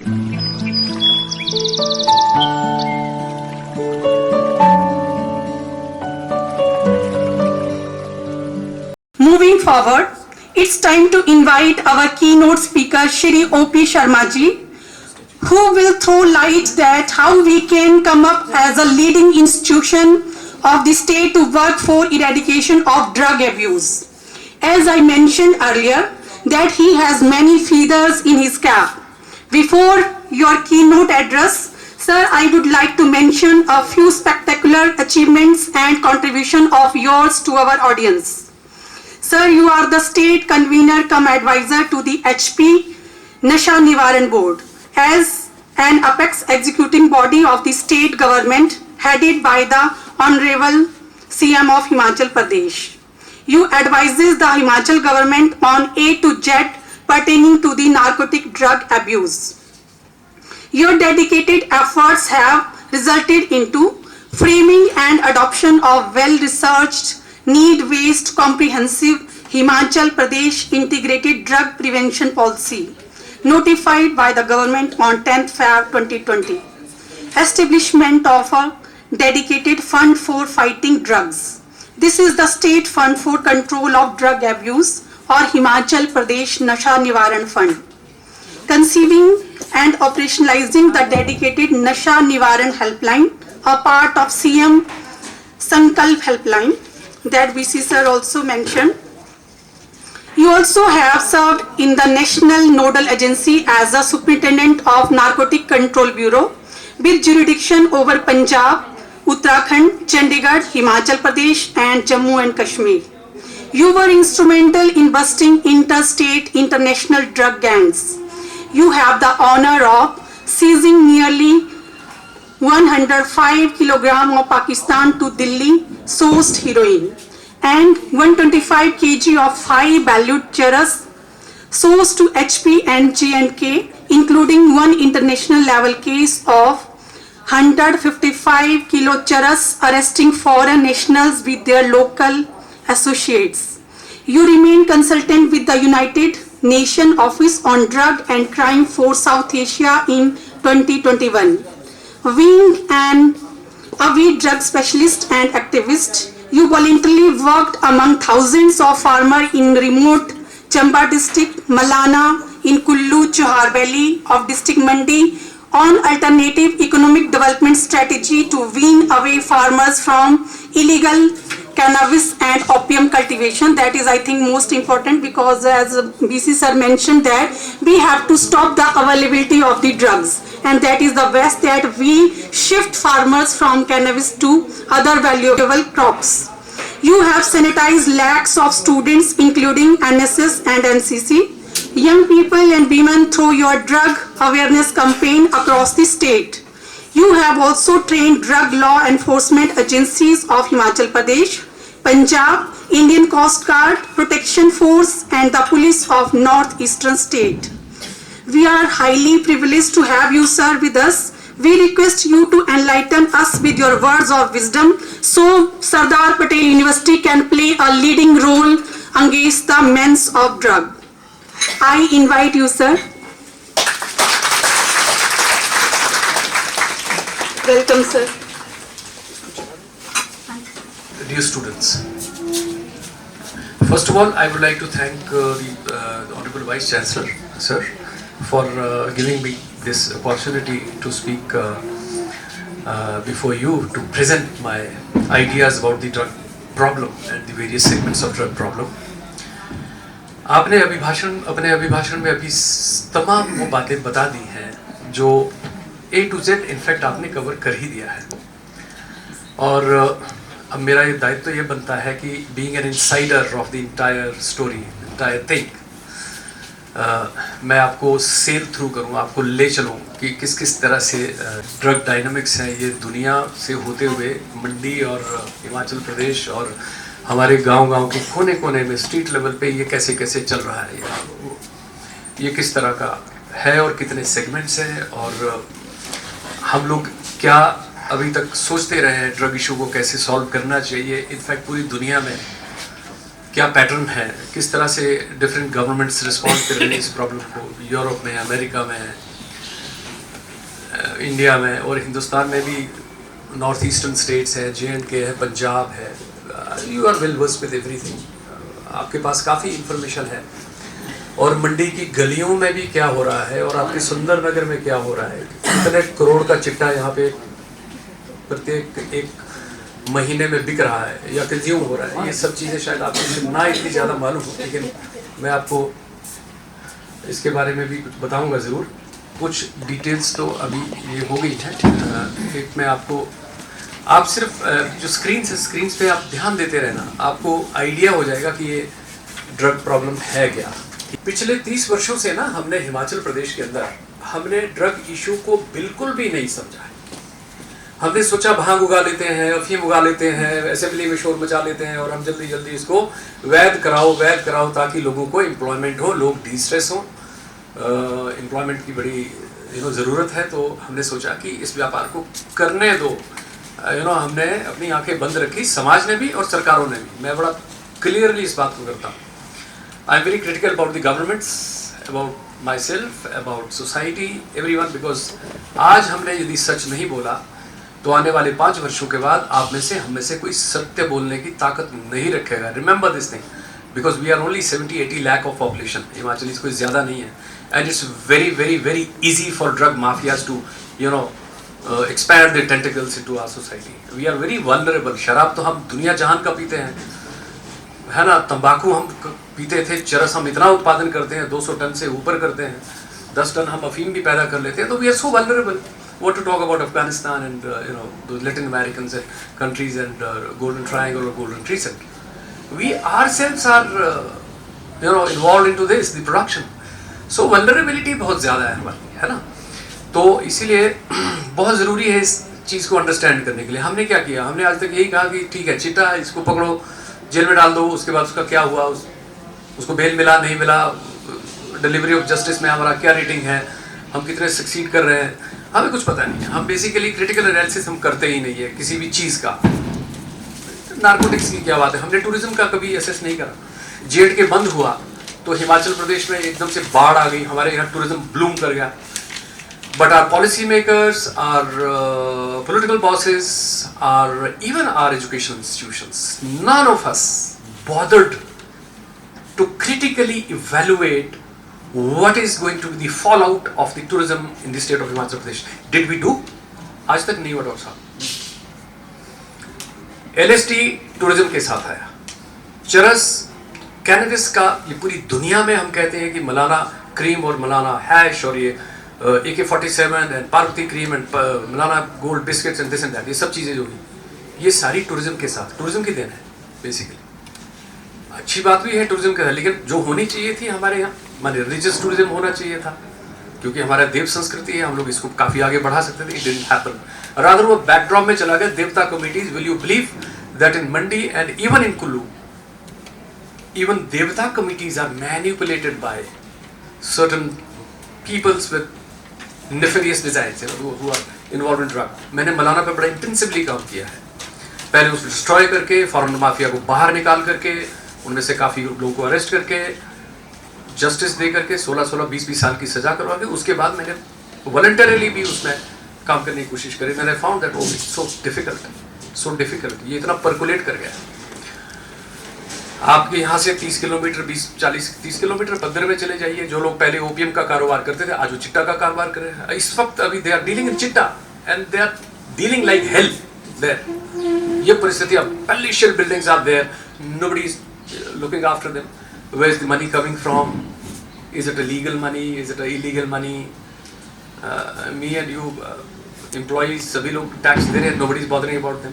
Moving forward, it's time to invite our keynote speaker, Shri O.P. Sharma ji, who will throw light that how we can come up as a leading institution of the state to work for eradication of drug abuse. As I mentioned earlier, that he has many feathers in his cap. Before your keynote address, sir, I would like to mention a few spectacular achievements and contribution of yours to our audience. Sir, you are the state convener cum advisor to the HP Nasha Nivaran Board as an apex executing body of the state government headed by the Honorable CM of Himachal Pradesh. You advises the Himachal government on A to Z pertaining to the narcotic drug abuse. Your dedicated efforts have resulted into framing and adoption of well-researched, need-based, comprehensive Himachal Pradesh Integrated Drug Prevention Policy, notified by the government on 10th Feb 2020. Establishment of a dedicated fund for fighting drugs. This is the State Fund for Control of Drug Abuse or Himachal Pradesh Nasha Nivaran Fund. Conceiving and operationalizing the dedicated Nasha Nivaran Helpline, a part of CM Sankalp Helpline that VC sir also mentioned. You also have served in the National Nodal Agency as a Superintendent of Narcotic Control Bureau with jurisdiction over Punjab, Uttarakhand, Chandigarh, Himachal Pradesh and Jammu and Kashmir. You were instrumental in busting interstate international drug gangs. You have the honor of seizing nearly 105 kg of Pakistan to Delhi sourced heroin and 125 kg of high valued charas sourced to HP and J&K, including one international level case of 155 kilo charas arresting foreign nationals with their local associates. You remain consultant with the United Nations Office on Drug and Crime for South Asia in 2021. Being an avid drug specialist and activist, you voluntarily worked among thousands of farmers in remote Chamba district, Malana, in Kullu, Chahar Valley of district Mandi on alternative economic development strategy to wean away farmers from illegal cannabis and opium cultivation. That is, I think, most important, because as BC sir mentioned that we have to stop the availability of the drugs, and that is the best that we shift farmers from cannabis to other valuable crops. You have sanitized lakhs of students including NSS and NCC, young people and women through your drug awareness campaign across the state. You have also trained drug law enforcement agencies of Himachal Pradesh, Punjab, Indian Coast Guard, Protection Force and the police of Northeastern state. We are highly privileged to have you, sir, with us. We request you to enlighten us with your words of wisdom so Sardar Patel University can play a leading role against the menace of drug. I invite you, sir. Welcome, sir. Dear students, first of all, I would like to thank the Honorable Vice Chancellor, sir, for giving me this opportunity to speak before you to present my ideas about the drug problem and the various segments of drug problem. आपने अपने अभिभाषण में अभी तमाम वो बातें बता दी हैं जो A to Z इनफैक्ट आपने कवर कर ही दिया है, और अब मेरा ये दायित्व ये बनता है कि being an insider of the entire story, entire thing, मैं आपको सेल थ्रू करूँ, आपको ले चलूँ कि किस किस तरह से ड्रग डायनामिक्स हैं ये दुनिया से होते हुए मंडी और हिमाचल प्रदेश और हमारे गांव-गांव के कोने कोने में स्ट्रीट लेवल पे ये कैसे कैसे चल रहा है, ये किस तरह का है और कितने सेगमेंट्स हैं, और हम लोग क्या अभी तक सोचते रहे हैं ड्रग इशू को कैसे सॉल्व करना चाहिए। इनफैक्ट पूरी दुनिया में क्या पैटर्न है, किस तरह से डिफरेंट गवर्नमेंट्स रिस्पॉन्ड कर रहे हैं इस प्रॉब्लम को, यूरोप में, अमेरिका में, इंडिया में और हिंदुस्तान में भी नॉर्थ ईस्टर्न स्टेट्स है, J&K है, पंजाब है, you are well versed with everything, आपके पास काफ़ी इंफॉर्मेशन है। और मंडी की गलियों में भी क्या हो रहा है और आपके सुंदर नगर में क्या हो रहा है, कितने करोड़ का चिट्टा यहाँ पे प्रत्येक एक महीने में बिक रहा है या कंज्यूम हो रहा है, ये सब चीज़ें शायद आपको ना इतनी ज़्यादा मालूम हो, लेकिन मैं आपको इसके बारे में भी कुछ बताऊंगा ज़रूर। कुछ डिटेल्स तो अभी ये हो गई है। एक मैं आपको, आप सिर्फ जो स्क्रीन पे आप ध्यान देते रहना, आपको आइडिया हो जाएगा कि ये ड्रग प्रॉब्लम है क्या। पिछले 30 वर्षों से ना हमने हिमाचल प्रदेश के अंदर हमने ड्रग इशू को बिल्कुल भी नहीं समझा है। हमने सोचा भांग उगा लेते हैं, अफीम उगा लेते हैं, असेंबली में शोर मचा लेते हैं और हम जल्दी जल्दी इसको वैध कराओ ताकि लोगों को एम्प्लॉयमेंट हो, लोग डिस्ट्रेस हो, एम्प्लॉयमेंट की बड़ी ज़रूरत है। तो हमने सोचा कि इस व्यापार को करने दो, हमने अपनी आंखें बंद रखी, समाज ने भी और सरकारों ने भी। मैं बड़ा क्लियरली इस बात को करता हूँ। I am very critical about the governments, about my self, about society, everyone, because आज हमने यदि सच नहीं बोला तो आने वाले 5 वर्षों के बाद आप में से, हम में से कोई सत्य बोलने की ताकत नहीं रखेगा। Remember this thing, because we are only 70-80 lakh of population, Himachali कोई ज़्यादा नहीं है, and it's very very very easy for drug mafias to expand their tentacles into our society. We are very vulnerable. शराब तो हम दुनिया जहान का पीते हैं, है ना, तंबाकू हम पीते थे, चरस हम इतना उत्पादन करते हैं, 200 टन से ऊपर करते हैं, 10 टन हम अफीम भी पैदा कर लेते हैं, तो we are so vulnerable. What to talk about Afghanistan and those Latin Americans and countries and Golden Triangle or Golden Crescent. We ourselves are involved into this, the production. So vulnerability बहुत ज़्यादा है हमारी, है ना। तो इसीलिए बहुत ज़रूरी है इस चीज़ को अंडरस्टैंड करने के लिए। हमने क्या किया, हमने आज तक यही कहा कि ठीक है, चिट्टा है, इसको पकड़ो, जेल में डाल दो, उसके बाद उसका क्या हुआ, उसको बेल मिला नहीं मिला, डिलीवरी ऑफ जस्टिस में हमारा क्या रेटिंग है, हम कितने सक्सीड कर रहे हैं, हमें कुछ पता नहीं है। हम बेसिकली क्रिटिकल एनालिसिस हम करते ही नहीं है किसी भी चीज़ का। नारकोटिक्स की क्या बात है, हमने टूरिज्म का कभी असेस नहीं करा। J&K बंद हुआ तो हिमाचल प्रदेश में एकदम से बाढ़ आ गई, हमारे यहाँ टूरिज्म ब्लूम कर गया। But our policymakers, our political bosses, even our educational institutions, none of us bothered to critically evaluate what is going to be the fallout of the tourism in the state of Himachal Pradesh. Did we do? आज तक नहीं हुआ doctor साहब। LSD tourism के साथ आया, चरस, cannabis का, ये पूरी दुनिया में हम कहते हैं कि मलाना क्रीम और मलाना हैश और ये AK-47 and Parvati cream and Malana gold biscuits and this and that, ये सब चीज़ें जो हुई, ये सारी टूरिज्म के साथ, टूरिज्म की देन है बेसिकली। अच्छी बात भी है टूरिज्म के साथ, लेकिन जो होनी चाहिए थी हमारे यहाँ, माने रिलीजियस टूरिज्म होना चाहिए था, क्योंकि हमारा देव संस्कृति है, हम लोग इसको काफ़ी आगे बढ़ा सकते थे। इट डिडंट हैपन, रादर वो बैकड्रॉप में चला गया। देवता committees, will you believe that in Mandi and even in Kullu, even Devata committees are manipulated by certain peoples with nefarious designs, who are involved in drug. मैंने मलाना पे बड़ा intensively काम किया है, पहले उसको डिस्ट्रॉय करके, फॉरेन माफिया को बाहर निकाल करके, उनमें से काफ़ी लोगों को अरेस्ट करके, जस्टिस दे करके 16-16, 20-20 साल की सज़ा करवा के, उसके बाद मैंने वॉलंटरीली भी उसमें काम करने की कोशिश करी। मैंने found that it's so difficult, ये इतना परकुलेट कर गया। आपके यहाँ से 30 किलोमीटर, 20-40-30 किलोमीटर बंदर में चले जाइए, जो लोग पहले ओपीएम का कारोबार करते थे, आज वो चिट्टा का कारोबार कर रहे हैं। इस वक्त अभी दे are dealing in chitta and they are dealing like hell there. ये परिस्थितियाँ, palatial buildings are there, nobody is looking after them. Where is the money coming from? Is it a legal money, is it a illegal money? Me and you employees सभी लोग tax दे रहे हैं, nobody is bothering about them,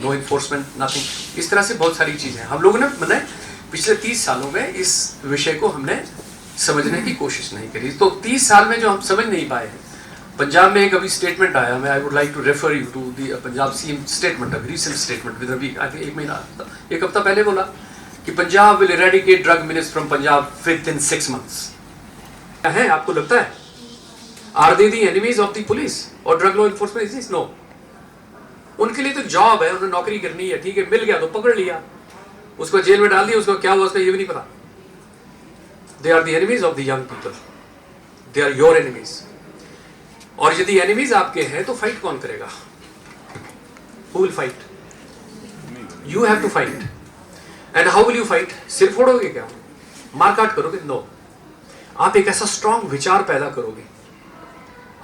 no enforcement, nothing. इस तरह से बहुत सारी चीज़ें हम लोगों ने पिछले 30 सालों में इस विषय को हमने समझने की कोशिश नहीं करी। तो 30 साल में जो हम समझ नहीं पाए हैं, पंजाब में एक अभी स्टेटमेंट आया, मैं I would like to refer you to the Punjab CM statement, अभी रिसेंट स्टेटमेंट विद अभी आई थिंक एक हफ्ता पहले बोला कि Punjab will eradicate drug menace from Punjab within 6 months। क्या है, आपको लगता है are they the enemies of the police और drug law enforcement? Is this? No, उनके लिए तो जॉब है, उन्हें नौकरी करनी है, ठीक है, मिल गया तो पकड़ लिया, उसको जेल में डाल दिया, उसको क्या हुआ उसका ये भी नहीं पता। They are the enemies of the young people, they are your enemies. और यदि एनिमीज आपके हैं तो फाइट कौन करेगा? Who will fight? You have to fight. And how will you fight? सिर फोड़ोगे क्या? मारकाट करोगे? नो। आप एक ऐसा स्ट्रॉन्ग विचार पैदा करोगे,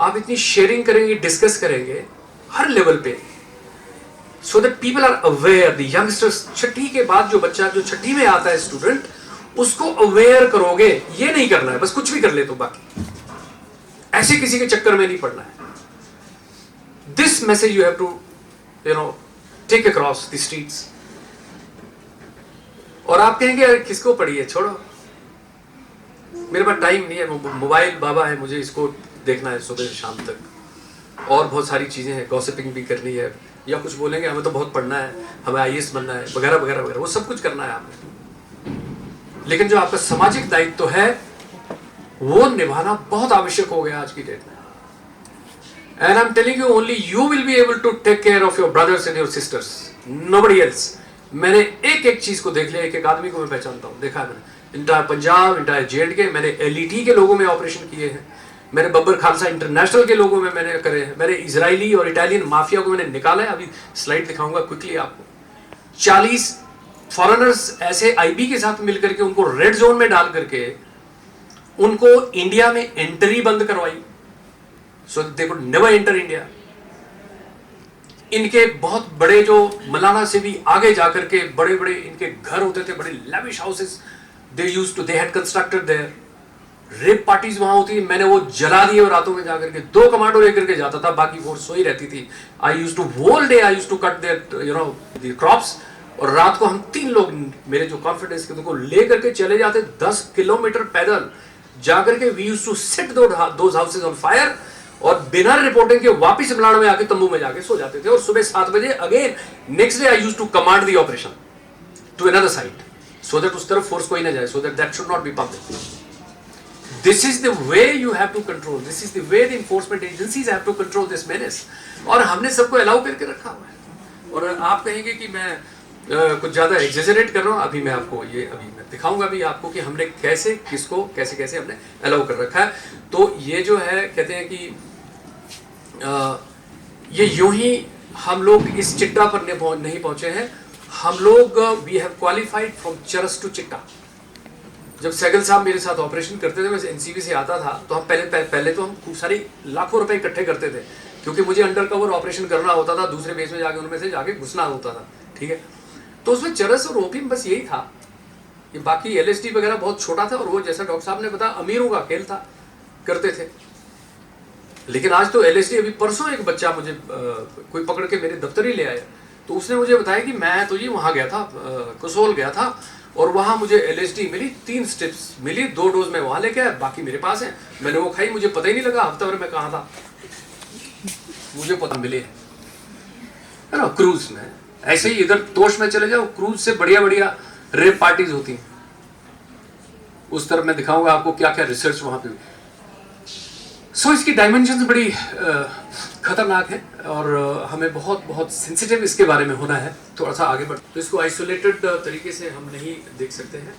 आप इतनी शेयरिंग करेंगे, डिस्कस करेंगे हर लेवल पे, so that people are aware. The youngsters, छठी के बाद जो बच्चा जो छठी में आता है स्टूडेंट, उसको अवेयर करोगे। ये नहीं करना है बस कुछ भी कर ले तो, बाकी ऐसे किसी के चक्कर में नहीं पड़ना है। This message you have to take across the streets. और आप कहेंगे यार किसको पढ़ी है, छोड़ो, मेरे पास टाइम नहीं है, मोबाइल बाबा है, मुझे इसको देखना है सुबह से शाम तक, और बहुत सारी चीजें हैं, गॉसिपिंग भी करनी है, या कुछ बोलेंगे हमें तो बहुत पढ़ना है, हमें आईएएस बनना है, वगैरह वगैरह वगैरह, वो सब कुछ करना है आपने। लेकिन जो आपका सामाजिक दायित्व तो है वो निभाना बहुत आवश्यक हो गया आज की डेट में। And I am telling you, only you will be able to take care of your brothers and your sisters, nobody else. मैंने एक एक चीज को देख लिया, एक एक आदमी को मैं पहचानता हूं, देखा है मैंने। इंटायर पंजाब, इंटायर जेएंडके, मैंने एलईटी के लोगों में ऑपरेशन किए हैं, मैंने बब्बर खालसा इंटरनेशनल के लोगों में मैंने करे हैं, मैंने इजरायली और इटालियन माफिया को मैंने निकाला है। अभी स्लाइड दिखाऊंगा क्विकली आपको। 40 फॉरेनर्स ऐसे आईबी के साथ मिलकर के उनको रेड जोन में डाल करके उनको इंडिया में एंट्री बंद करवाई, so they could never enter India. इनके बहुत बड़े जो मलाना से भी आगे जाकर के बड़े बड़े इनके घर होते थे, बड़े lavish houses they had constructed there. Rape parties वहां होती, मैंने वो जला दिए और रातों में जाकर के 2 कमांडो लेकर के जाता था, बाकी फोर्स सोई रहती थी। I used to whole day I used to cut there the crops, और रात को हम 3 लोग, मेरे जो कॉन्फिडेंस के, उनको लेकर के चले जाते 10 किलोमीटर पैदल जाकर के। We used to set those houses on fire, और बिना रिपोर्टिंग के वापस मलाना में आके तंबू में जाके सो जाते थे, और सुबह 7 बजे again next day I used to command the operation to another side, so that उस तरफ फोर्स कोई ना जाए, so that should not be public. This is the way you have to control. This is the way the enforcement agencies have to control this menace. और हमने सबको allow करके रखा हुआ है। और आप कहेंगे कि मैं कुछ ज्यादा एग्जेजरेट कर रहा हूँ, अभी मैं आपको अभी मैं दिखाऊंगा भी आपको कि हमने कैसे किसको कैसे कैसे हमने अलाउ कर रखा है। तो ये जो है कहते हैं कि ये यूं ही हम लोग इस चिट्टा पर नहीं पहुंचे हैं। हम लोग वी हैव क्वालिफाइड फ्रॉम चरस टू चिट्टा। जब सैगल साहब मेरे साथ ऑपरेशन करते थे, मैं एनसीबी से आता था, तो हम पहले तो हम खूब सारी लाखों रुपए इकट्ठे करते थे, क्योंकि मुझे अंडर कवर ऑपरेशन करना होता था, दूसरे बेस में जाके उनमें से जाके घुसना होता था, ठीक है। तो उसमें चरस और ओपियम बस यही था, ये बाकी एलएसडी वगैरह बहुत छोटा था, और वो जैसा डॉक्टर साहब ने बताया अमीरों का खेल था, करते थे। लेकिन आज तो एलएसडी, अभी परसों एक बच्चा मुझे कोई पकड़ के मेरे दफ्तर ही ले आया, तो उसने मुझे बताया कि मैं तो जी वहाँ गया था, कसोल गया था, और वहां मुझे एलएसडी मिली, 3 स्ट्रिप्स मिली, 2 डोज में वहां लेके आया, बाकी मेरे पास है, मैंने वो खाई, मुझे पता ही नहीं लगा हफ्ता भर में कहाँ था, मुझे पता मिले है ना। क्रूज में ऐसे ही इधर तोश में चले जाओ, क्रूज से बढ़िया बढ़िया रेप पार्टीज होती हैं, उस तरफ मैं दिखाऊंगा आपको क्या क्या रिसर्च वहां पे। सो इसकी डायमेंशंस बड़ी खतरनाक है, और हमें बहुत बहुत सेंसिटिव इसके बारे में होना है, थोड़ा सा आगे बढ़। तो इसको आइसोलेटेड तरीके से हम नहीं देख सकते हैं।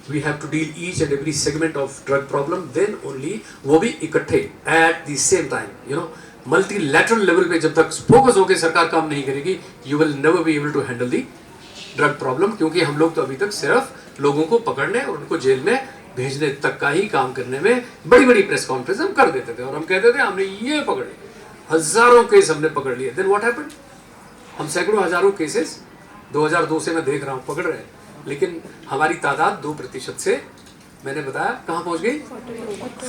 We have to deal each and every segment of drug problem, then only, वो भी इकट्ठे at the same time, multilateral level पे जब तक फोकस होकर सरकार काम नहीं करेगी, you will never be able to handle the drug problem. क्योंकि हम लोग तो अभी तक सिर्फ लोगों को पकड़ने और उनको जेल में भेजने तक का ही काम करने में बड़ी बड़ी प्रेस कॉन्फ्रेंस हम कर देते थे, और हम कहते थे हमने ये पकड़ लिया, हजारों केस हमने पकड़ लिए। Then what happened? हम सैकड़ों हजारों केसेस 2002 से मैं देख रहा हूँ पकड़ रहे हैं, लेकिन हमारी तादाद 2% से, मैंने बताया कहाँ पहुंच गई,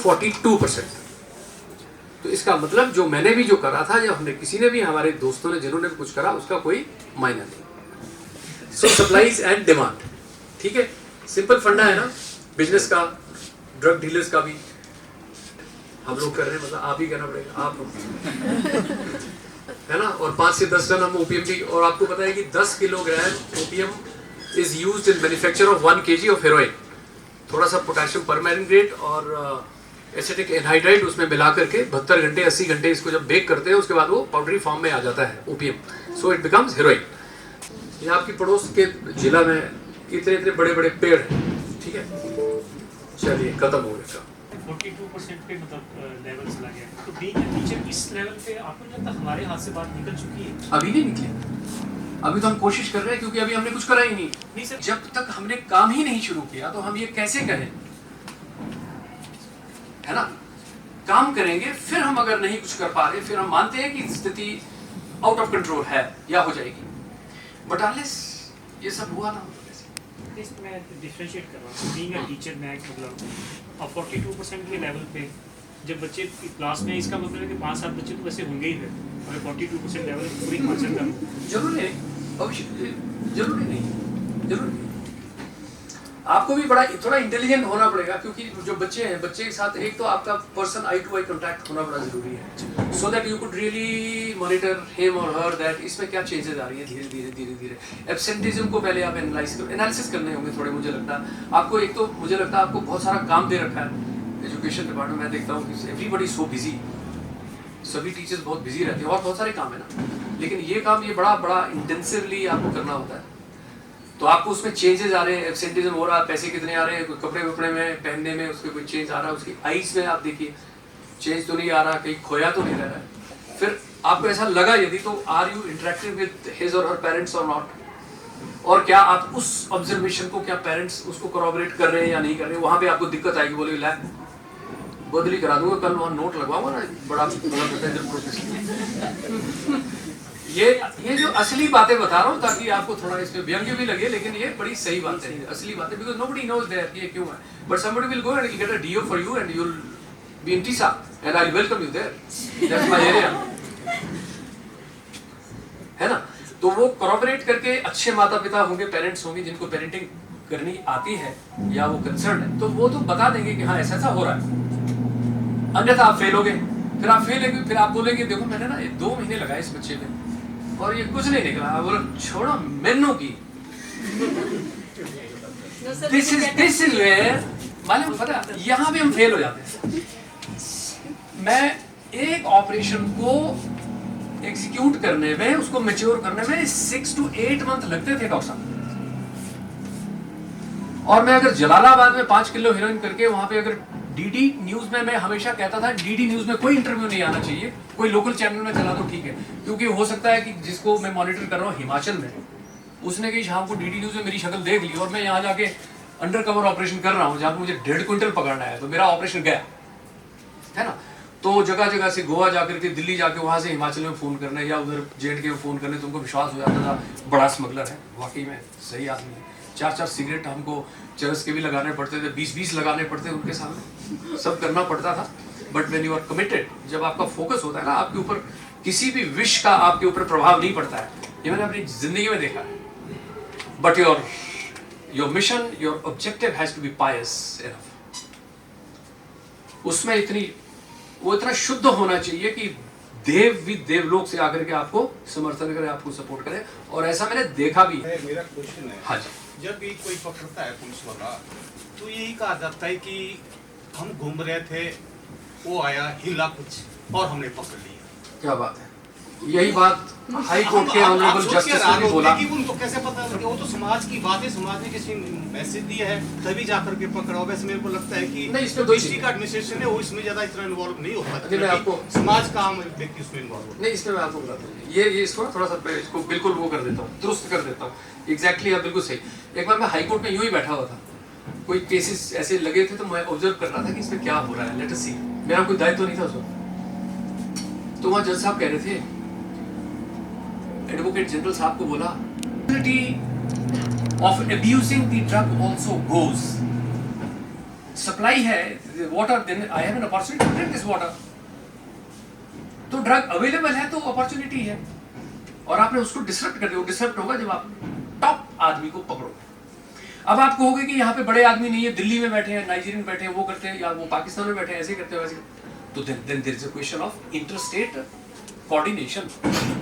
42%। तो इसका मतलब जो मैंने भी जो करा था, या हमने किसी ने भी, हमारे दोस्तों ने जिन्होंने भी कुछ करा, उसका कोई मायना नहीं। सो सप्लाईज एंड डिमांड, ठीक है, सिंपल फंडा है ना बिजनेस का, ड्रग डीलर्स का भी हम लोग कर रहे हैं, मतलब आप ही करना पड़ेगा, आप है ना। और 5 से 10 टन हम ओपीएम भी, और आपको पता है कि 10 kilogram OPM is used in manufacture of 1 kg of heroin. थोड़ा सा पोटेशियम परमैंगनेट और एसिटिक एनहाइड्राइड उसमें मिला करके 72 घंटे 80 घंटे इसको जब बेक करते हैं, उसके बाद वो पाउडरी फॉर्म में आ जाता है OPM, so it becomes heroin. ये आपकी पड़ोस के जिला में इतने इतने बड़े बड़े पेड़ हैं, ठीक है। चलिए खत्म हो गया। 42% पे मतलब लेवल चला गया, तो बीइंग अ टीचर इस लेवल पे आपको नहीं लगता हमारे हाथ से बात निकल चुकी है? अभी नहीं निकले, अभी तो हम कोशिश कर रहे हैं, क्योंकि अभी हमने कुछ करा ही नहीं। नहीं सर, जब तक हमने काम ही नहीं शुरू किया तो हम ये कैसे कहें, है ना? काम करेंगे, फिर हम अगर नहीं कुछ कर पा रहे, फिर हम मानते हैं कि स्थिति आउट ऑफ कंट्रोल है या हो जाएगी, बट अनलेस ये सब हुआ ना, इसमें मैं डिफरेंशिएट कर रहा हूँ। बीइंग अ टीचर मैं मतलब अब 42% के लेवल पे जब बच्चे क्लास में, इसका मतलब है कि 5-7 बच्चे तो वैसे होंगे ही है, और 42% लेवल पूरी हासिल कर लूँ। जरूरी नहीं, भविष्य जरूरी नहीं, जरूरी नहीं। आपको भी बड़ा थोड़ा इंटेलिजेंट होना पड़ेगा, क्योंकि जो बच्चे हैं, बच्चे के साथ एक तो आपका person eye to eye contact होना बड़ा जरूरी है, so that you could really monitor him or her that इसमें क्या चेंजेस आ रही है धीरे धीरे धीरे धीरे। एब्सेंटिज्म को पहले आप एनालिसिस करने होंगे थोड़े, मुझे लगता है आपको। एक तो मुझे लगता है आपको बहुत सारा काम दे रखा है एजुकेशन डिपार्टमेंट। मैं देखता हूँ कि एवरीबॉडी सो बिजी, सभी टीचर्स बहुत बिजी रहते हैं और बहुत सारे काम है ना, लेकिन ये काम ये बड़ा इंटेंसिवली आपको करना होता है। तो आपको उसमें चेंजेस आ रहे हैं, एब्सेंटिज्म हो रहा है, पैसे कितने आ रहे हैं, कपड़े वपड़े में पहनने में उसके कोई चेंज आ रहा है, उसकी आईज में आप देखिए चेंज तो नहीं आ रहा, कहीं खोया तो नहीं रह रहा है। फिर आपको ऐसा लगा यदि, तो are you interacting with his or her parents और नॉट, और क्या आप उस ऑब्जर्वेशन को, क्या पेरेंट्स उसको कोऑपरेट कर रहे हैं या नहीं कर रहे हैं। वहां पे आपको दिक्कत आएगी, बोले ला बदली करा दूंगा, कल वहां नोट लगवाऊंगा ना, बड़ा ये जो असली बातें बता रहा हूँ, ताकि आपको थोड़ा इसमें व्यंग्य भी लगे, लेकिन ये बड़ी सही बात है, असली बात है, बिकॉज़ नोबडी नोज दैट ये क्यों है, but somebody will go and get a DO for you and you will be in Tisa and I welcome you there, that's my area, है ना? तो वो कोऑपरेट करके अच्छे माता पिता होंगे, पेरेंट्स होंगे जिनको पेरेंटिंग करनी आती है या वो कंसर्न है, तो वो तो बता देंगे कि हाँ ऐसा ऐसा हो रहा है। अन्यथा आप फेल हो गए, फिर आप फेल होंगे, फिर आप बोलेंगे देखो मैंने ना 2 महीने लगाए इस बच्चे में और ये कुछ नहीं निकला। आप बोलो छोड़ो मैनू की, दिस इज वेयर, मालूम पता यहाँ भी हम फेल हो जाते हैं। मैं एक ऑपरेशन को एग्जीक्यूट करने में, उसको मैच्योर करने में 6 to 8 मंथ लगते थे डॉक्टर साहब, और मैं अगर जलालाबाद में 5 किलो हीरोइन करके वहां पे अगर डीडी न्यूज में, मैं हमेशा कहता था डीडी न्यूज में कोई इंटरव्यू नहीं आना चाहिए, कोई लोकल चैनल में चला तो ठीक है, क्योंकि हो सकता है कि जिसको मैं मॉनिटर कर रहा हूँ हिमाचल में, उसने कहीं शाम को डीडी न्यूज में मेरी शक्ल देख ली और मैं यहाँ जाके अंडर कवर ऑपरेशन कर रहा हूँ जहाँ पे मुझे 1.5 क्विंटल पकड़ना है, तो मेरा ऑपरेशन गया, है ना? तो जगह जगह से गोवा जाकर के, दिल्ली जाके, वहां से हिमाचल में फोन करने या उधर जेएंडके में फोन करने, तुमको विश्वास हो जाता था बड़ा स्मगलर है, वाकई में सही आदमी है। 4-4 सिगरेट हमको चरस के भी लगाने पड़ते थे, 20-20 लगाने पड़ते थे उनके सामने, सब करना पड़ता था। But when you are committed, जब आपका फोकस होता है ना, आपके ऊपर किसी भी विश का आपके ऊपर प्रभाव नहीं पड़ता है, ये मैंने अपनी जिंदगी में देखा है। But your mission, your objective has to be pious enough, उसमें इतना शुद्ध होना चाहिए कि देव भी देवलोक से आकर के आपको समर्थन करे, आपको सपोर्ट करे, और ऐसा मैंने देखा भी है। मेरा क्वेश्चन है, हाँ जी, जब भी कोई पकड़ता है पुलिस वाला, तो यही कहा जाता है कि हम घूम रहे थे, वो आया हिला कुछ और हमने पकड़ लिया। क्या बात है, यही बात हाई कोर्ट के ऑनरेबल जस्टिस ने भी बोला कि उनको कैसे पता लगे, वो तो समाज की बात है, समाज ने किसी मैसेज दिया है तभी जाकर के पकड़ा। वैसे मेरे को लगता है कि नहीं, इसमें डिस्ट्रिक्ट का एडमिनिस्ट्रेशन है वो इसमें ज्यादा इतना इन्वॉल्व नहीं होता, नहीं, मैं आपको समाज का आम व्यक्ति उसमें इन्वॉल्व होता है। नहीं, इसमें मैं आपको बताता हूँ, ये इसको थोड़ा सा इसको बिल्कुल वो कर देता हूँ, दुरुस्त कर देता हूँ। एग्जैक्टली आप बिल्कुल सही। एक बार मैं हाई कोर्ट में यूं ही बैठा हुआ था, कोई केसेस ऐसे लगे थे, तो मैं ऑब्जर्व कर रहा था कि इसमें क्या हो रहा है, लेट अस सी। मेरा कोई दायित्व नहीं था उसमें। तो वहाँ जज साहब कह रहे थे, एडवोकेट जनरल साहब को बोला, of abusing the drug also goes, supply है water, then I have an opportunity to drink this water. तो ड्रग अवेलेबल है तो अपॉर्चुनिटी है, और आपने उसको डिसरप्ट कर दिया। वो डिसरप्ट होगा जब आप टॉप आदमी को पकड़ोगे। अब आप कहोगे कि यहाँ पे बड़े आदमी नहीं है, दिल्ली में बैठे हैं, नाइजीरियन बैठे हैं, वो करते हैं, या वो पाकिस्तान में बैठे हैं, ऐसे करते हैं, वैसे, तो then there is a question of interstate coordination,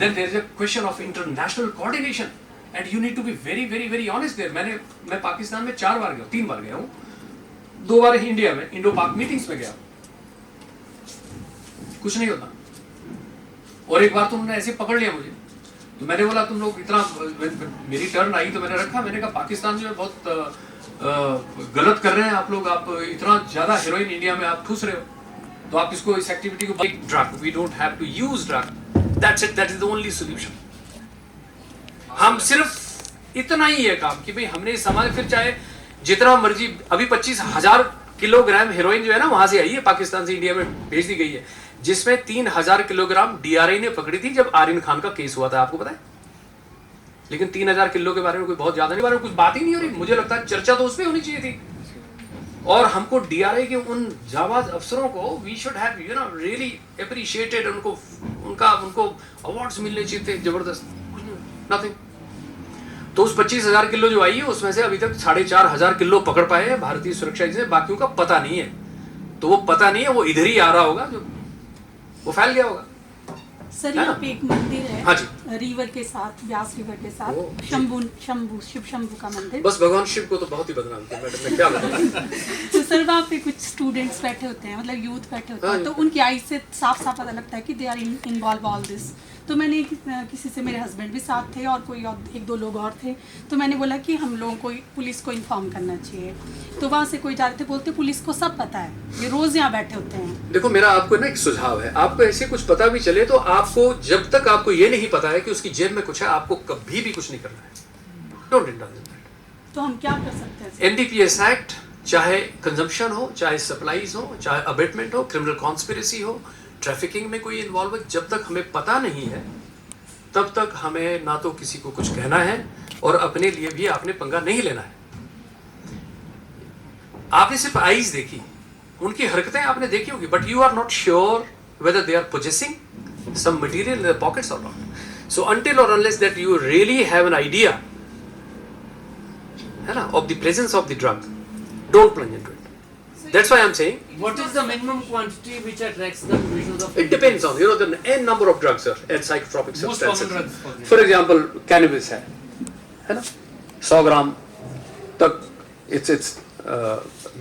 then there is a question of international coordination, and you need to be very very very honest there। मैं पाकिस्तान में 4 बार गया, 3 बार गया हूँ, 2 बार इंडिया में इंडो पाक मीटिंग्स में गया, कुछ नहीं होता। और एक बार तो उन्होंने ऐसे पकड़ लिया मुझे, तो मैंने बोला तुम लोग इतना, मेरी टर्न आई तो मैंने रखा, मैंने कहा पाकिस्तान जो है बहुत गलत कर रहे हैं आप लोग, आप इतना ज्यादा हेरोइन इंडिया में आप ठूस रहे हो, तो आप इसको इस एक्टिविटी को drug, we don't have to use drug, that's it, that is the only solution. हम सिर्फ इतना ही है काम कि भाई हमने समाज, फिर चाहे जितना मर्जी, अभी 25,000 किलोग्राम हेरोइन जो है ना वहां से आई है, पाकिस्तान से इंडिया में भेज दी गई है, जिसमें 3,000 किलोग्राम डीआरआई ने पकड़ी थी जब आरिन खान का केस हुआ था, आपको पता है। लेकिन 3,000 किलो के बारे में कोई बहुत ज्यादा नहीं, बारे में कुछ बात ही नहीं हो रही। मुझे लगता है चर्चा तो उस पर होनी चाहिए थी। और हमको डीआरआई के उन जाबाज अफसरों को we should have you know really appreciated, उनको अवार्ड्स मिलने चाहिए थे, जबरदस्त, नथिंग। तो उस 25,000 किलो जो आई है उसमें से अभी तक 4,500 किलो पकड़ पाए हैं भारतीय सुरक्षा एजेंसी, बाकियों का पता नहीं है। तो वो पता नहीं है, वो इधर ही आ रहा होगा, जो वो फैल गया होगा। सर यहाँ पे एक मंदिर है, हाँ जी, रिवर के साथ, व्यास रिवर के साथ, ओ, शिव शंभू का मंदिर। बस भगवान शिव को तो बहुत ही बदनाम किया मैडम, मैं क्या बताऊं। तो सर वहाँ पे कुछ स्टूडेंट्स बैठे होते हैं, मतलब यूथ बैठे होते हैं, तो उनकी आई से साफ साफ पता लगता है कि they are involve all this. तो मैंने किसी से, मेरे हस्बैंड भी साथ थे और कोई और 1-2 लोग और थे, तो मैंने बोला कि हम लोगों को पुलिस को इन्फॉर्म करना चाहिए। तो वहाँ से कोई जा रहे थे, बोलते पुलिस को सब पता है, ये रोज यहाँ बैठे होते हैं। देखो मेरा आपको ना एक सुझाव है, आपको ऐसे कुछ पता भी चले तो आपको, जब तक आपको ये नहीं पता है कि उसकी जेब में कुछ है, आपको कभी भी कुछ नहीं करना है। Don't indulge in that. तो हम क्या कर सकते हैं? एनडीपीएस एक्ट, चाहे कंजम्पशन हो, चाहे सप्लाईज हो, चाहे अबेटमेंट हो, क्रिमिनल कॉन्स्पिरेसी हो, ट्रैफिकिंग में कोई इन्वॉल्व है, जब तक हमें पता नहीं है तब तक हमें ना तो किसी को कुछ कहना है और अपने लिए भी आपने पंगा नहीं लेना है। आपने सिर्फ आईज देखी, उनकी हरकतें आपने देखी होगी, but you are not sure whether they are possessing some material in their pockets or not. So until और unless that you really have an idea, है ना, of the presence of the drug, don't plunge into it. That's why I'm saying. What is the minimum quantity which attracts the provisions of? It depends on, you know, the n number of drugs, sir, and psychotropic Most substances. common drugs, for example, cannabis है ना, 100 ग्राम तक it's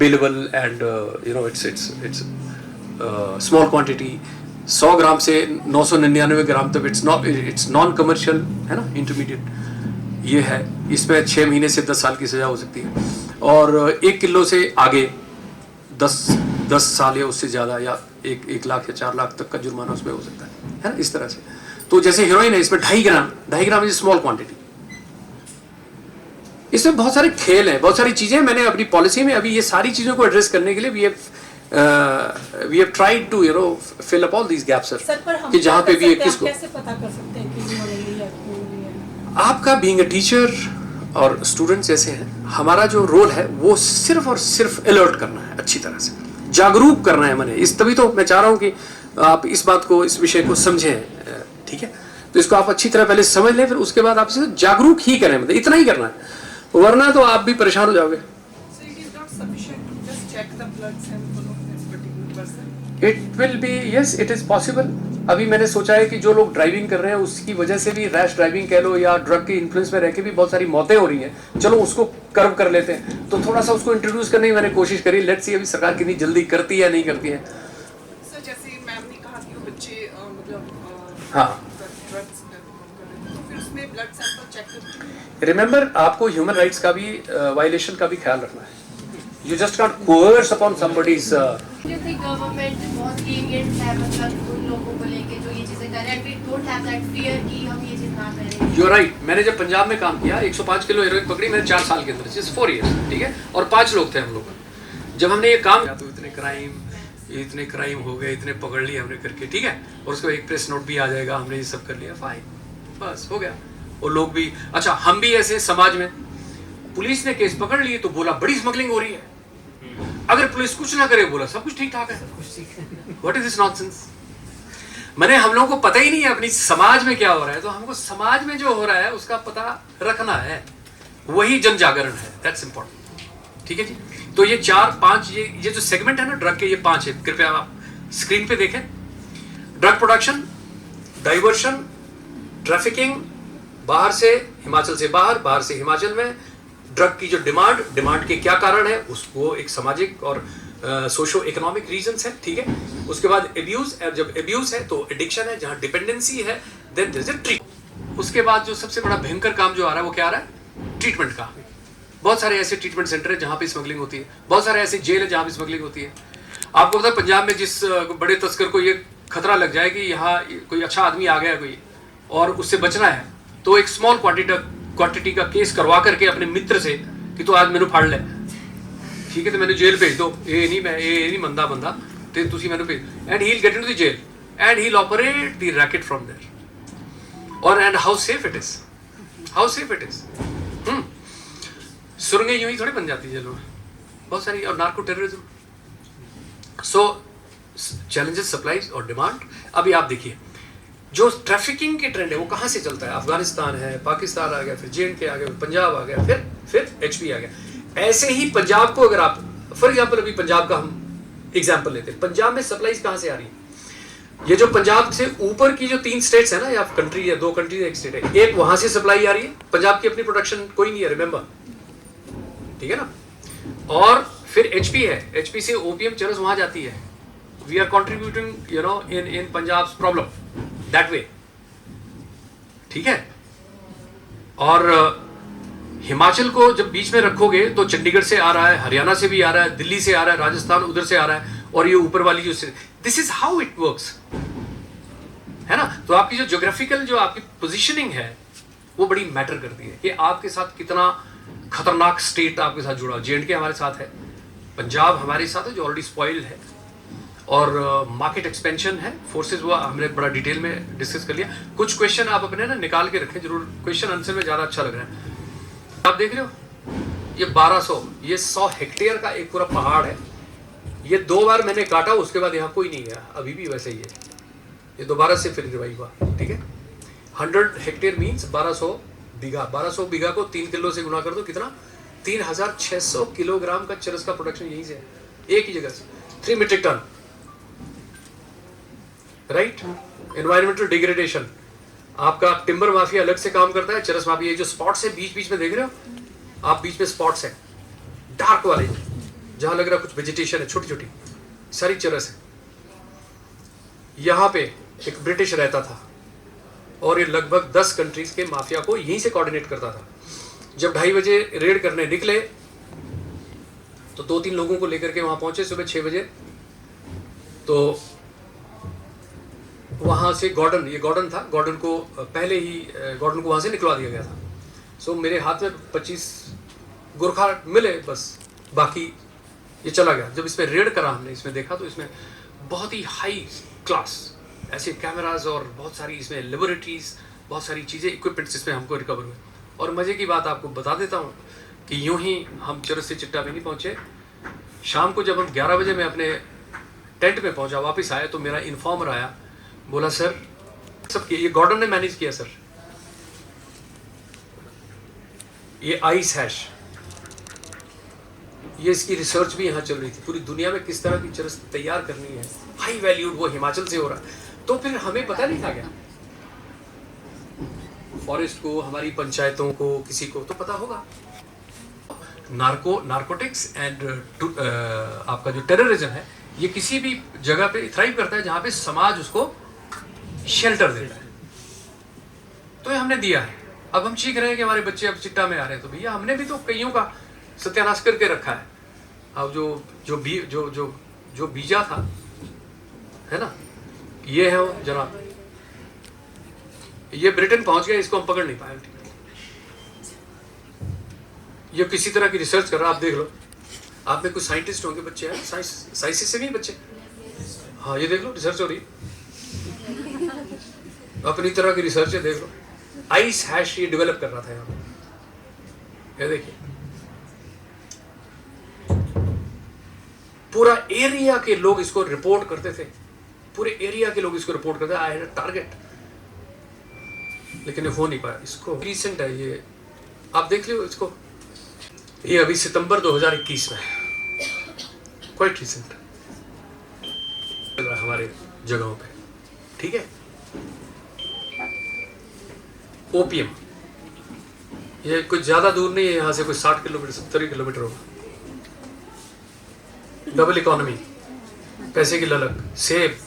billable and you know it's small quantity. 100 ग्राम से 999 ग्राम तक it's non commercial, है ना, intermediate ये है। इसमें 6 महीने से 10 साल की सजा हो सकती है, और 1 किलो से आगे 10 साल या उससे ज़्यादा, या 1 लाख या 4 लाख तक का जुर्माना उसमें हो सकता है ना, इस तरह से। तो जैसे हेरोइन है, इसमें 2.5 ग्राम इज स्मॉल क्वांटिटी। इसमें बहुत सारे खेल हैं, बहुत सारी चीज़ें मैंने अपनी पॉलिसी में अभी ये सारी चीज़ों को एड्रेस करने के लिए we have tried to you know fill up all these gaps, sir, कि जहाँ पे भी किसको कैसे पता कर सकते हैं कि हो रही है या क्यों हो रही है? आपका बीइंग अ टीचर और स्टूडेंट्स जैसे हैं, हमारा जो रोल है वो सिर्फ और सिर्फ अलर्ट करना है, अच्छी तरह से जागरूक करना है। मैंने इस तभी तो मैं चाह रहा हूँ कि आप इस बात को, इस विषय को समझें, ठीक है। तो इसको आप अच्छी तरह पहले समझ लें, फिर उसके बाद आप इसे जागरूक ही करें, मतलब इतना ही करना है, वरना तो आप भी परेशान हो जाओगे। It will be, yes it is possible. अभी मैंने सोचा है कि जो लोग ड्राइविंग कर रहे हैं उसकी वजह से भी, रैश ड्राइविंग कह लो या ड्रग के इन्फ्लुएंस में रह के भी बहुत सारी मौतें हो रही हैं, चलो उसको कर्व कर लेते हैं। तो थोड़ा सा उसको इंट्रोड्यूस करने की मैंने कोशिश करी, लेट्स सी अभी सरकार कितनी जल्दी करती है या नहीं करती है। सर जैसे मैम ने कहा कि वो बच्चे मतलब हाँ, ड्रग्स तो फिर उसमें ब्लड सैंपल चेक करते हैं। रिमेंबर, आपको ह्यूमन राइट्स का भी वायलेशन का भी ख्याल रखना है। You just can't coerce upon somebody's. जैसे गवर्नमेंट बहुत lenient है, मतलब उन लोगों को लेके जो ये चीजें कर रहे हैं, we don't have that fear कि हम ये चीज ना करें। You're right. मैंने जब पंजाब में काम किया, 105 किलो हेरोइन पकड़ी मैंने 4 साल के अंदर, just 4 years, ठीक है, और 5 लोग थे हम लोग। जब हमने ये काम किया तो इतने क्राइम हो गए, इतने पकड़ लिए हमने करके, ठीक है, और उसको एक प्रेस नोट भी आ जाएगा, हमने ये सब कर लिया, फाइन, बस हो गया। और लोग भी, अच्छा हम भी ऐसे समाज में, पुलिस ने केस पकड़ लिए तो बोला बड़ी स्मगलिंग हो रही है, अगर पुलिस कुछ ना करे बोला सब कुछ ठीक ठाक है। What is this nonsense? मैंने, हम लोगों को पता ही नहीं है अपनी समाज में क्या हो रहा है, तो हमको समाज में जो हो रहा है उसका पता रखना है, वही जन जागरण है, दैट्स इंपॉर्टेंट, ठीक है जी। तो ये 4-5 ये जो सेगमेंट है ना ड्रग के, ये 5 है, कृपया आप स्क्रीन पे देखें। ड्रग प्रोडक्शन, डाइवर्शन, ट्रैफिकिंग, बाहर से हिमाचल से बाहर से हिमाचल में, ड्रग की जो डिमांड के क्या कारण है, उसको एक सामाजिक और सोशो इकोनॉमिक रीजंस है, ठीक है। उसके बाद एब्यूज, जब एब्यूज है तो एडिक्शन है, जहां डिपेंडेंसी है then there is a treatment. उसके बाद जो सबसे बड़ा भयंकर काम जो आ रहा है वो क्या आ रहा है? ट्रीटमेंट का। बहुत सारे ऐसे ट्रीटमेंट सेंटर है जहाँ पे स्मगलिंग होती है, बहुत सारे ऐसे जेल है जहाँ पे स्मगलिंग होती है। आपको पता है पंजाब में जिस बड़े तस्कर को ये खतरा लग जाए कि यहाँ कोई अच्छा आदमी आ गया कोई और उससे बचना है, तो एक स्मॉल क्वांटिटी का केस करवा करके अपने मित्र से कि तो आज मैंने फाड़ ले, ठीक है, तो मैंने जेल भेज दो, ये नहीं मंदा बंदा, तो तुसी मैंने भेज, and he will get into the jail and he will operate the racket from there. और and how safe it is, how safe it is. सुरंगें यूं ही थोड़ी बन जाती है जेलों में, बहुत सारी, और नार्को टेररिज्म। सो चैलेंजेस सप्लाईज और डिमांड। अभी आप देखिए जो ट्रैफिकिंग के ट्रेंड है वो कहाँ से चलता है, अफगानिस्तान है, पाकिस्तान आ गया, फिर J&K आ गया, पंजाब आ गया, फिर HP आ गया। ऐसे ही पंजाब को अगर आप फॉर एग्जाम्पल, अभी पंजाब का हम एग्जाम्पल लेते हैं, पंजाब में सप्लाईज कहाँ से आ रही है? ये जो पंजाब से ऊपर की जो 3 स्टेट्स है ना, या कंट्री है, 2 कंट्री एक स्टेट है, एक वहां से सप्लाई आ रही है, पंजाब की अपनी प्रोडक्शन कोई नहीं है, रिमेंबर, ठीक है ना। और फिर HP है, HP से ओपीएम चरस वहां जाती है। We are contributing you know in Punjab problem that way, ठीक है। और हिमाचल को जब बीच में रखोगे तो चंडीगढ़ से आ रहा है, हरियाणा से भी आ रहा है, दिल्ली से आ रहा है, राजस्थान उधर से आ रहा है, और ये ऊपर वाली जो, this is how it works, है ना। तो आपकी जो ज्योग्राफिकल जो आपकी पोजीशनिंग है वो बड़ी मैटर करती है कि आपके साथ कितना खतरनाक स्टेट आपके साथ जुड़ा। J&K हमारे साथ है, पंजाब हमारे साथ है जो ऑलरेडी स्पॉइल्ड है, और मार्केट एक्सपेंशन है, फोर्सेस वो हमने बड़ा डिटेल में डिस्कस कर लिया। कुछ क्वेश्चन आप अपने ना निकाल के रखें जरूर, क्वेश्चन आंसर में ज़्यादा अच्छा लग रहा है। आप देख रहे हो ये 1200, ये 100 हेक्टेयर का एक पूरा पहाड़ है। ये 2 बार मैंने काटा, उसके बाद यहाँ कोई नहीं है, अभी भी वैसे ही है, ये दोबारा से फिर रिवाइव हुआ, ठीक है। 100 हेक्टेयर मीन्स 1200 बीघा, 1200 बीघा को 3 किलो से गुना कर दो, कितना? 3600 किलोग्राम का चरस का प्रोडक्शन यहीं से है, एक ही जगह से, 3 metric tonne, right. Environmental degradation, आपका टिम्बर माफिया अलग से काम करता है, चरस माफिया, ये जो स्पॉट्स है बीच बीच में देख रहे हो आप, बीच में स्पॉट्स है डार्क वाले, जहां लग रहा कुछ वेजिटेशन है, छोटी छोटी, सारी चरस है। यहां पे एक ब्रिटिश रहता था और ये लगभग 10 कंट्रीज के माफिया को यहीं से कोऑर्डिनेट करता था। जब 2:30 बजे रेड करने निकले तो 2-3 लोगों को लेकर के वहां पहुंचे सुबह 6 बजे, तो वहां से गॉर्डन, ये गॉर्डन था, गॉर्डन को पहले ही गॉर्डन को वहां से निकलवा दिया गया था। सो मेरे हाथ में 25 गोरखा मिले बस, बाकी ये चला गया। जब इसमें रेड करा हमने, इसमें देखा तो इसमें बहुत ही हाई क्लास ऐसे कैमराज और बहुत सारी इसमें लेबोरेटरीज, बहुत सारी चीज़ें, इक्विपमेंट्स इसमें हमको रिकवर हुए। और मज़े की बात आपको बता देता हूँ कि यूं ही हम चरस से चिट्टा पे नहीं पहुँचे। शाम को जब हम 11 बजे मैं अपने टेंट में पहुँचा, वापस आया तो मेरा इन्फॉर्मर आया, बोला सर सब ये गॉर्डन ने मैनेज किया सर, ये आइस हैश, ये इसकी रिसर्च भी यहाँ चल रही थी, पूरी दुनिया में किस तरह की चरस तैयार करनी है, हाई वैल्यूड, वो हिमाचल से हो रहा है। तो फिर हमें पता नहीं था क्या, फॉरेस्ट को, हमारी पंचायतों को, किसी को तो पता होगा। नार्कोटिक्स एंड आपका जो टेररिज्म है, ये किसी भी जगह पे थ्राइव करता है जहाँ पे समाज उसको शेल्टर देता है। तो ये हमने दिया है। अब हम सीख रहे हैं कि हमारे बच्चे अब चिट्टा में आ रहे हैं, तो भैया हमने भी तो कईयों का सत्यानाश करके रखा है। अब जो बीजा था, है ना, ये है वो जनाब, ये ब्रिटेन पहुंच गया, इसको हम पकड़ नहीं पाए। ये किसी तरह की रिसर्च कर रहा है, आप देख लो, आप में कुछ साइंटिस्ट होंगे, बच्चे हैं, साइंस से नहीं बच्चे, हाँ ये देख लो रिसर्च हो रही है, अपनी तरह की रिसर्च है, देख लो। आइस हैश ये डेवलप कर रहा था यहाँ, ये देखिए पूरा एरिया के लोग इसको रिपोर्ट करते थे, पूरे एरिया के लोग इसको रिपोर्ट करते थे, आई हैड अ टारगेट, लेकिन ये हो नहीं पाया। इसको रिसेंट है ये, आप देख लो इसको, ये अभी सितंबर 2021 में, क्वाइट रिसेंट हमारे जगहों पे, ठीक है। ओपीएम ये कुछ ज्यादा दूर नहीं है यहाँ से, कोई 60 किलोमीटर 70 किलोमीटर होगा। डबल इकोनॉमी, पैसे की ललक, सेब,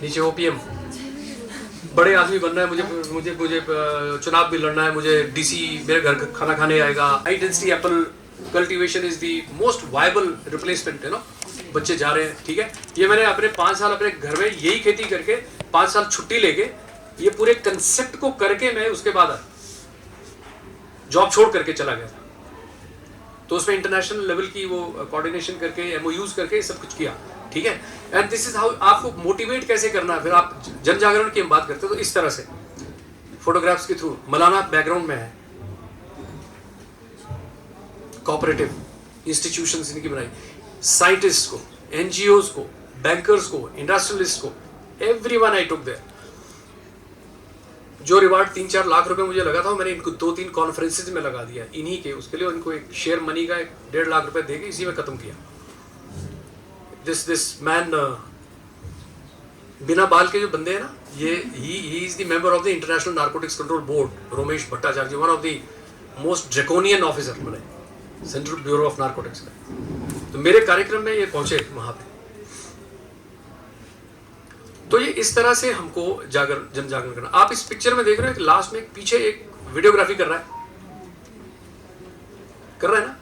नीचे ओपीएम, बड़े आदमी बनना है मुझे, मुझे मुझे चुनाव भी लड़ना है, मुझे डीसी मेरे घर खाना खाने आएगा, high density Apple cultivation is the most viable replacement, है ना। बच्चे जा रहे हैं, ठीक है। ये मैंने अपने 5 साल अपने घर में यही खेती करके 5 साल छुट्टी लेके ये पूरे कंसेप्ट को करके मैं उसके बाद जॉब छोड़ करके चला गया था। तो उसमें इंटरनेशनल लेवल की वो कोऑर्डिनेशन करके एमओयूज करके सब कुछ किया, ठीक है। एंड दिस इज हाउ आपको मोटिवेट कैसे करना है। फिर आप जन जागरण की हम बात करते हो तो इस तरह से फोटोग्राफ्स के थ्रू, मौलाना बैकग्राउंड में है, कोऑपरेटिव इंस्टीट्यूशंस इनकी बनाई, साइंटिस्ट को, एनजीओज को, बैंकर्स को, इंडस्ट्रियलिस्ट को, एवरीवन आई टुक देयर। जो रिवार्ड 3-4 लाख रुपए मुझे लगा था मैंने इनको 2-3 कॉन्फ्रेंसेज में लगा दिया इन्हीं के, उसके लिए उनको एक शेयर मनी का 1.5 लाख रुपए देके इसी में खत्म किया। दिस मैन बिना बाल के जो बंदे हैं ना, ये he is the member of the international narcotics control board, Romesh Bhattacharya, one of the most draconian officer बने सेंट्रल ब्यूरो ऑफ नारकोटिक्स में। तो मेरे कार्यक्रम में ये पहुंचे वहां पे। तो ये इस तरह से हमको जन जागरण करना। आप इस पिक्चर में देख रहे हो कि लास्ट में पीछे एक वीडियोग्राफी कर रहा है ना,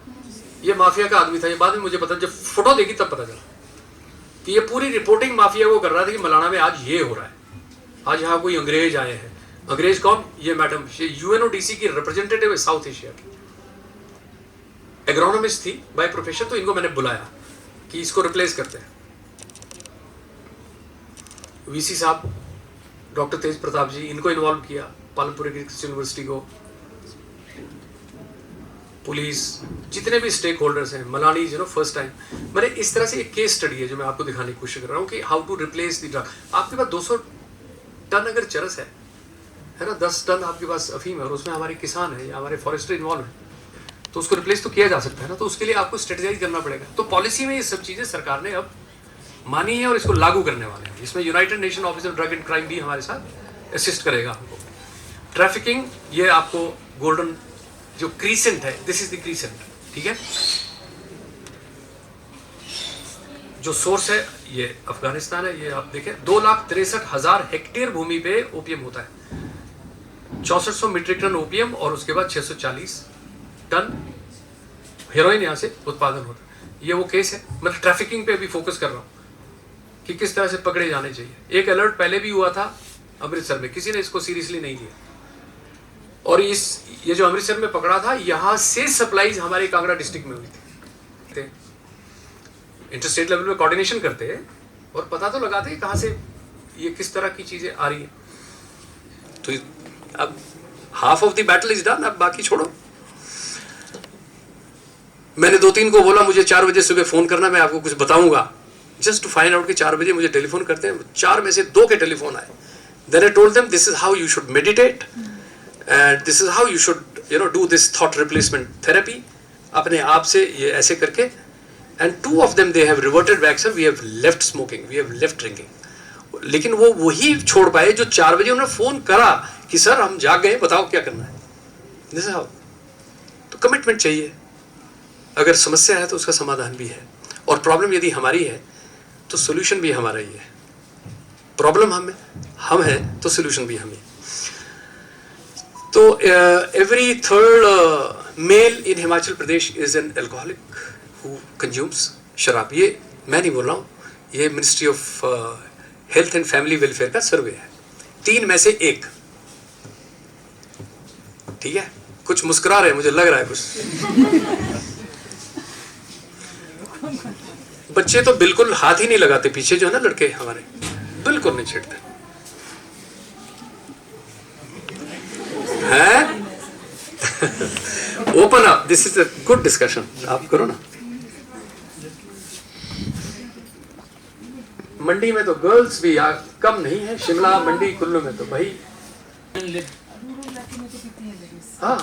ये माफिया का आदमी था। ये बाद में मुझे पता, जब फोटो देखी तब पता चला कि ये पूरी रिपोर्टिंग माफिया को कर रहा था कि मौलाना में आज ये हो रहा है, आज यहाँ कोई अंग्रेज आए हैं। अंग्रेज कौन? ये मैडम, ये यूएनओडीसी की रिप्रेजेंटेटिव है साउथ एशिया की, एग्रोनॉमिस्ट थी बाय प्रोफेशन। तो इनको मैंने बुलाया कि इसको रिप्लेस करते हैं। वीसी साहब डॉक्टर तेज प्रताप जी, इनको इन्वॉल्व किया, पालनपुर एग्रीकल्चर यूनिवर्सिटी को, पुलिस, जितने भी स्टेक होल्डर्स हैं, मलानी जो फर्स्ट टाइम मैंने इस तरह से एक केस स्टडी है जो मैं आपको दिखाने की कोशिश कर रहा हूँ कि how to replace the drug. आपके पास 200 टन अगर चरस है ना, 10 टन आपके पास अफीम है और उसमें हमारे किसान है या हमारे फॉरेस्टर इन्वॉल्व है, तो उसको रिप्लेस तो किया जा सकता है ना। तो उसके लिए आपको स्ट्रेटेजाइज करना पड़ेगा। तो पॉलिसी में ये सब चीजें सरकार ने अब मानी है और इसको लागू करने वाले हैं। इसमें United nation office of drug and crime भी हमारे साथ असिस्ट करेगा हमको। ट्रैफिकिंग, ये आपको गोल्डन जो क्रीसेंट है, दिस इज द क्रीसेंट, ठीक है। जो सोर्स है ये अफगानिस्तान है। ये आप देखें 2,63,000 हेक्टेयर भूमि पे ओपियम होता है, 6400 मीट्रिक टन ओपियम और उसके बाद 640 टन हेरोइन यहाँ से उत्पादन होता है। ये वो केस है। मैं ट्रैफिकिंग पे भी फोकस कर रहा हूँ कि किस तरह से पकड़े जाने चाहिए। एक अलर्ट पहले भी हुआ था अमृतसर में, किसी ने इसको सीरियसली नहीं लिया। और ये जो अमृतसर में पकड़ा था, यहाँ से सप्लाईज हमारे कांगड़ा डिस्ट्रिक्ट में हुई थी। इंटरस्टेट लेवल पे कोऑर्डिनेशन करते हैं और पता तो लगाते हैं कहाँ से ये किस तरह की चीजें आ रही है। तो अब half of the battle is done, अब बाकी छोड़ो। मैंने 2-3 को बोला मुझे 4 बजे सुबह फोन करना, मैं आपको कुछ बताऊंगा, जस्ट टू फाइंड आउट कि 4 बजे मुझे टेलीफोन करते हैं। 4 में से 2 के टेलीफोन आए। Then I told them this is how you should meditate and this is how you should do this thought replacement therapy अपने आप से, ये ऐसे करके। And 2 of them they have reverted back, sir, we have left smoking, we have left drinking। लेकिन वो वही छोड़ पाए जो 4 बजे उन्होंने फोन करा कि सर हम जाग गए, बताओ क्या करना है। This is how. तो कमिटमेंट चाहिए। अगर समस्या है तो उसका समाधान भी है, और प्रॉब्लम यदि हमारी है तो सोल्यूशन भी हमारा ही है। प्रॉब्लम हम है तो सोल्यूशन भी हम ही। तो every third male in Himachal Pradesh is an alcoholic who consumes sharab. ये मैं नहीं बोल रहा हूँ, ये ministry of health and family welfare का सर्वे है। 3 में से 1, ठीक है। कुछ मुस्कुरा रहे, मुझे लग रहा है कुछ। बच्चे तो बिल्कुल हाथ ही नहीं लगाते, पीछे जो है ना लड़के हमारे, बिल्कुल नहीं छेड़ते हैं। Open up, this is a good discussion, आप करो ना। मंडी में तो गर्ल्स भी कम नहीं है, शिमला, मंडी, कुल्लू में तो भाई। हाँ,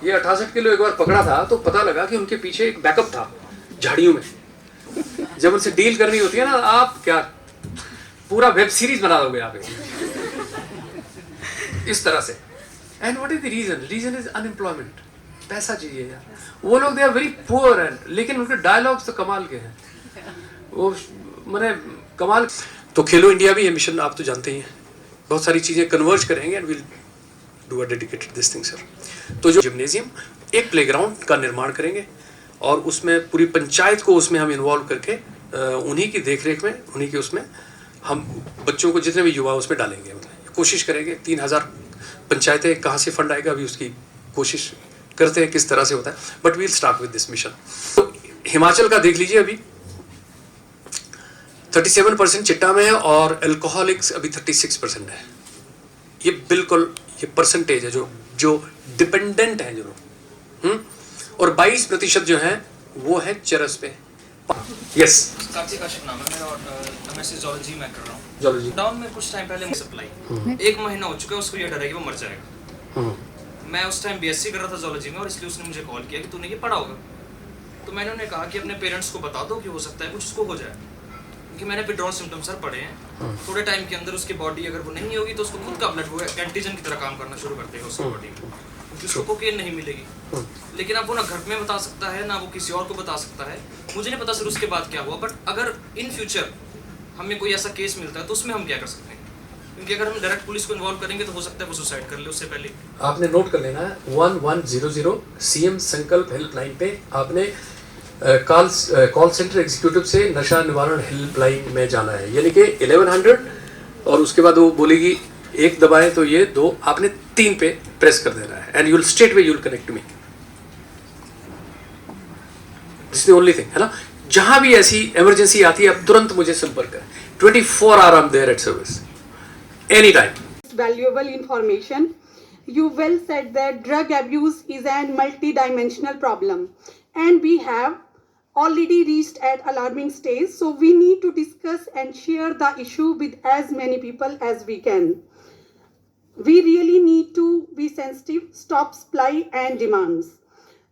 ये 68 किलो एक बार पकड़ा था तो पता लगा कि उनके पीछे एक बैकअप था झाड़ियों में। जब उनसे डील करनी होती है ना, आप क्या पूरा वेब सीरीज बना दोगे आप इस तरह से। And what is the reason? Reason is unemployment. पैसा चाहिए यार। वो लोग they are very poor and, लेकिन उनके डायलॉग्स तो कमाल के हैं, वो मैंने कमाल। तो खेलो इंडिया भी ये मिशन आप तो जानते ही हैं, बहुत सारी चीजें कन्वर्ज करेंगे and will do a dedicated this thing sir. तो जो जिम्नेजियम, एक प्लेग्राउंड का निर्माण करेंगे और उसमें पूरी पंचायत को उसमें हम इन्वॉल्व करके उन्हीं की देखरेख में, उन्हीं के उसमें हम बच्चों को जितने भी युवा उसमें डालेंगे। मतलब कोशिश करेंगे। 3000 पंचायतें कहाँ से फंड आएगा अभी उसकी कोशिश करते हैं किस तरह से होता है, but we'll start with this mission. तो हिमाचल का देख लीजिए, अभी 37% चिट्टा में है और अल्कोहलिक्स अभी 36% है। ये बिल्कुल ये परसेंटेज है जो डिपेंडेंट है जो और 22% जो है वो है चरस पे। यस, कार्तिक कश्यप नाम है मेरा और एमएससी जूलॉजी में कर रहा हूँ। जूलॉजी लॉकडाउन में कुछ टाइम पहले सप्लाई 1 महीना हो चुका है, उसको ये डर है कि वो मर जाएगा। मैं उस टाइम बीएससी कर रहा था जूलॉजी में और इसलिए उसने मुझे कॉल किया कि तूने ये पढ़ा होगा। तो मैंने उन्हें कहा कि अपने पेरेंट्स को बता दो कि हो सकता है कुछ उसको हो जाए, क्योंकि मैंने विड्रॉल सिम्टम्स सर पढ़े हैं। थोड़े टाइम के अंदर उसकी बॉडी अगर वो नहीं होगी तो उसको खुद का ब्लड वो एंटीजन की तरह काम करना शुरू कर देगा उसकी बॉडी में, क्योंकि उसको कोकेन नहीं मिलेगी। लेकिन अब वो ना घर में बता सकता है ना वो किसी और को बता सकता है। मुझे नहीं पता सर उसके बाद क्या हुआ, बट अगर इन फ्यूचर हमें कोई ऐसा केस मिलता है तो उसमें हम क्या कर सकते हैं, क्योंकि अगर हम डायरेक्ट पुलिस को इन्वॉल्व करेंगे तो हो सकता है वो सुसाइड कर ले उससे पहले। आपने नोट कर लेना है 1100 सीएम संकल्प हेल्पलाइन पे आपने कॉल सेंटर एग्जीक्यूटिव से नशा निवारण हेल्पलाइन में जाना है, यानी कि 1100 और उसके बाद वो बोलेगी 1 दबाए तो ये 2, आपने 3 पे प्रेस कर देना है and you will straight way you will connect me. This is the only thing, है ना। जहां भी ऐसी इमरजेंसी आती है आप तुरंत मुझे संपर्क करें। 24 hour I am there at service any time. Valuable information. You well said that drug abuse is a multi-dimensional problem and we have already reached at alarming stage, so we need to discuss and share the issue with as many people as we can. We really need to be sensitive, stop supply and demands.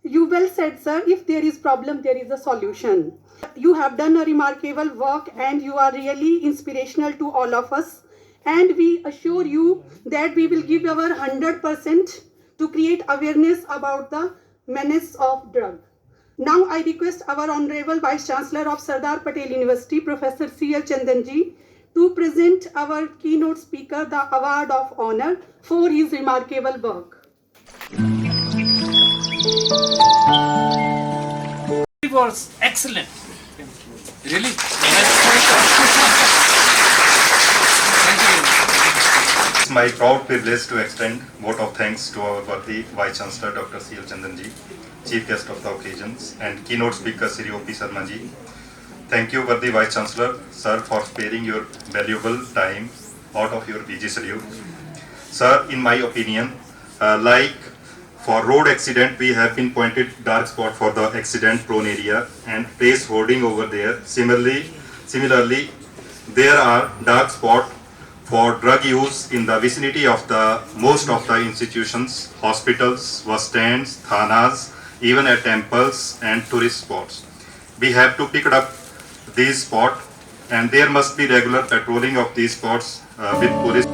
You well said, sir, if there is problem, there is a solution. You have done a remarkable work and you are really inspirational to all of us. And we assure you that we will give our 100% to create awareness about the menace of drug. Now I request our Honorable Vice Chancellor of Sardar Patel University, Professor C.L. Chandanji, to present our keynote speaker the award of honor for his remarkable work. It was excellent. Really? It's my proud privilege to extend vote of thanks to our worthy Vice Chancellor Dr. C.L. Chandanji, Chief Guest of the occasions, and keynote speaker Sri O.P. Sharma ji. Thank you, worthy Vice Chancellor, sir, for sparing your valuable time out of your busy schedule. Sir, in my opinion, like for road accident, we have pinpointed dark spot for the accident prone area and placed hoarding over there. Similarly, there are dark spot for drug use in the vicinity of the most of the institutions, hospitals, bus stands, thanas, even at temples and tourist spots. We have to pick up these spots, and there must be regular patrolling of these spots with police.